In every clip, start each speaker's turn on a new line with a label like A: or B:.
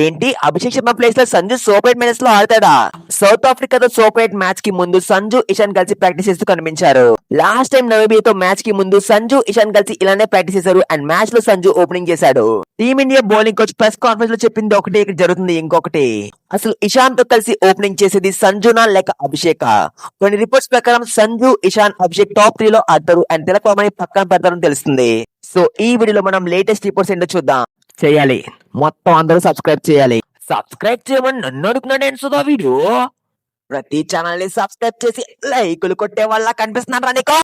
A: ఏంటి అభిషేక్ శర్మ ప్లేస్ లో Sanju super match లో ఆడతాడా? సౌత్ ఆఫ్రికాతో సూపర్ మ్యాచ్ కి ముందు సంజు ఇషాన్ కలిసి ప్రాక్టీస్ చేస్తూ కనిపించారు. లాస్ట్ టైం నమీబియాతో మ్యాచ్ కి ముందు సంజు ఇషాన్ కలిసి ఇలానే ప్రాక్టీస్ చేశారు అండ్ మ్యాచ్ లో సంజు ఓపెనింగ్ చేశాడు. Team India bowling coach press conference లో చెప్పింది ఒకటి, ఇక్కడ జరుగుతుంది ఇంకొకటి. అసలు ఇషాన్ తో కలిసి ఓపెనింగ్ చేసేది సంజునా లేక అభిషేక్? కొన్ని రిపోర్ట్స్ ప్రకారం సంజు, ఇషాన్, అభిషేక్ టాప్ 3 లో ఆడతారు అండ్ తిలక్ వర్మని పక్కన పెడతారని తెలుస్తుంది. సో ఈ వీడియోలో మనం లేటెస్ట్ రిపోర్ట్స్ ఏంటో చూద్దాం. చేయాలి, మొత్తం అందరూ సబ్స్క్రైబ్ చేయాలి. సబ్స్క్రైబ్ చేయమని నన్ను అడుగుతున్నాడు ఏంటి సుధా వీడు? ప్రతి ఛానల్ ని సబ్స్క్రైబ్ చేసి లైకులు కొట్టే వాళ్ళ కనిపిస్తున్నారా నీకు?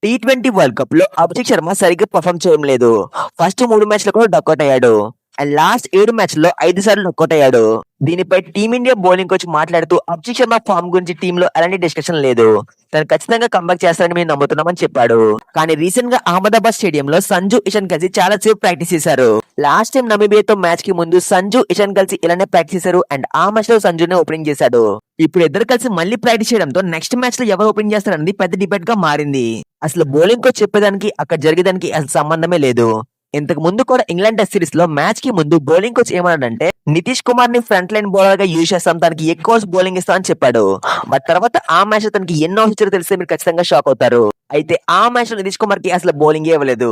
A: T20 వరల్డ్ కప్ లో అభిషేక్ శర్మ సరిగ్గా పర్ఫామ్ చేయడం లేదు. ఫస్ట్ 3 మ్యాచ్లు కూడా డక్అట్ అయ్యాడు అండ్ లాస్ట్ 7 మ్యాచ్ లో 5 సార్లు డక్అట్ అయ్యాడు. దీనిపై టీమిండియా బౌలింగ్ కోచ్ మాట్లాడుతూ అభిషేక్ శర్మ ఫామ్ గురించి టీమ్ లో ఎలాంటి డిస్కషన్ లేదు, తను ఖచ్చితంగా కంబ్యాక్ చేస్తారని మేము నమ్ముతున్నామని చెప్పాడు. కానీ రీసెంట్ గా అహ్మదాబాద్ స్టేడియం లో సంజు, ఇషాన్ కలిసి చాలా సేపు ప్రాక్టీస్ చేశారు. లాస్ట్ టైం నమీబియాతో మ్యాచ్ కి ముందు సంజు, ఇషాన్ కలిసి ఇలానే ప్రాక్టీస్ చేశారు అండ్ ఆ మ్యాచ్ లో సంజునే ఓపెనింగ్ చేశాడు. ఇప్పుడు ఇద్దరు కలిసి మళ్ళీ ప్రాక్టీస్ చేయడంతో నెక్స్ట్ మ్యాచ్ లో ఎవరు ఓపెనింగ్ చేస్తారన్నది పెద్ద డిబేట్ గా మారింది. అసలు బౌలింగ్ కోచ్ చెప్పేదానికి అక్కడ జరిగేదానికి అసలు సంబంధమే లేదు. ఇంతకు ముందు కూడా ఇంగ్లాండ్ టెస్ట్ సిరీస్ లో మ్యాచ్ కి ముందు బౌలింగ్ కోచ్ ఏమన్నాడంటే నితీష్ కుమార్ ని ఫ్రంట్ లైన్ బౌలర్ గా యూజ్ చేస్తాం, తనకి ఎక్కువ బౌలింగ్ ఇస్తాం అని చెప్పాడు. బట్ తర్వాత ఆ మ్యాచ్ లో తనకి ఎన్నో ఇచ్చారో తెలిస్తే మీరు ఖచ్చితంగా షాక్ అవుతారు. అయితే ఆ మ్యాచ్ లో నితీష్ కుమార్ కి అసలు బౌలింగ్ ఇవ్వలేదు.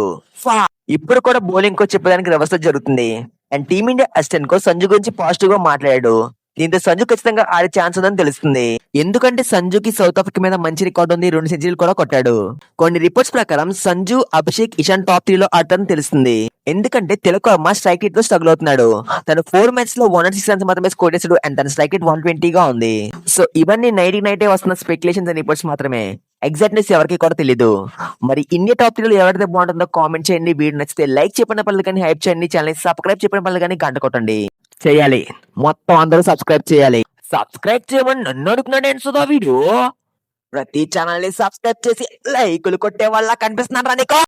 A: ఇప్పుడు కూడా బౌలింగ్ కోచ్ చెప్పేదానికి వ్యవస్థ జరుగుతుంది and team India assistant coach Sanju గురించి పాజిటివ్ గా మాట్లాడాడు. దీంతో సంజు ఖచ్చితంగా ఆడే ఛాన్స్ ఉందని తెలుస్తుంది. ఎందుకంటే సంజుకి సౌత్ ఆఫ్రికా మీద మంచి రికార్డు ఉంది, 2 సెంచరీలు కూడా కొట్టాడు. కొన్ని రిపోర్ట్స్ ప్రకారం సంజు, అభిషేక్, ఇషాన్ టాప్ 3 లో ఆడతారని తెలుస్తుంది. ఎందుకంటే తిలక్ వర్మ స్ట్రైక్ రేట్ లో స్ట్రగుల్ అవుతున్నాడు. తను 4 మ్యాచ్ లో 106 రన్స్ మాత్రమే స్కోర్ చేశాడు అండ్ తన స్ట్రైక్ రేట్ 120 గా ఉంది. సో ఇవన్నీ నైటే వస్తున్న స్పెక్యులేషన్స్ అండ్ రిపోర్ట్స్ మాత్రమే, ఎగ్జాక్ట్నెస్ ఎవరికి కూడా తెలీదు. మరి ఇండియా టాప్ 3 లో ఎవరైతే బాగుంటుందో కామెంట్ చేయండి. వీడియో నచ్చితే లైక్ చెప్పిన పనులు కానీ, హైప్ చేయండి. ఛానల్ సబ్స్క్రైబ్ చెప్పిన పనులు కానీ గంట కొట్టండి. చేయాలి, మొత్తం అందరూ సబ్స్క్రైబ్ చేయాలి. సబ్స్క్రైబ్ చేయమని నన్ను అడుగుతున్నాడు ఏంటి సుధా వీడు? ప్రతి ఛానల్ ని సబ్స్క్రైబ్ చేసి లైకులు కొట్టే వాళ్ళ కనిపిస్తున్నారా నీకు?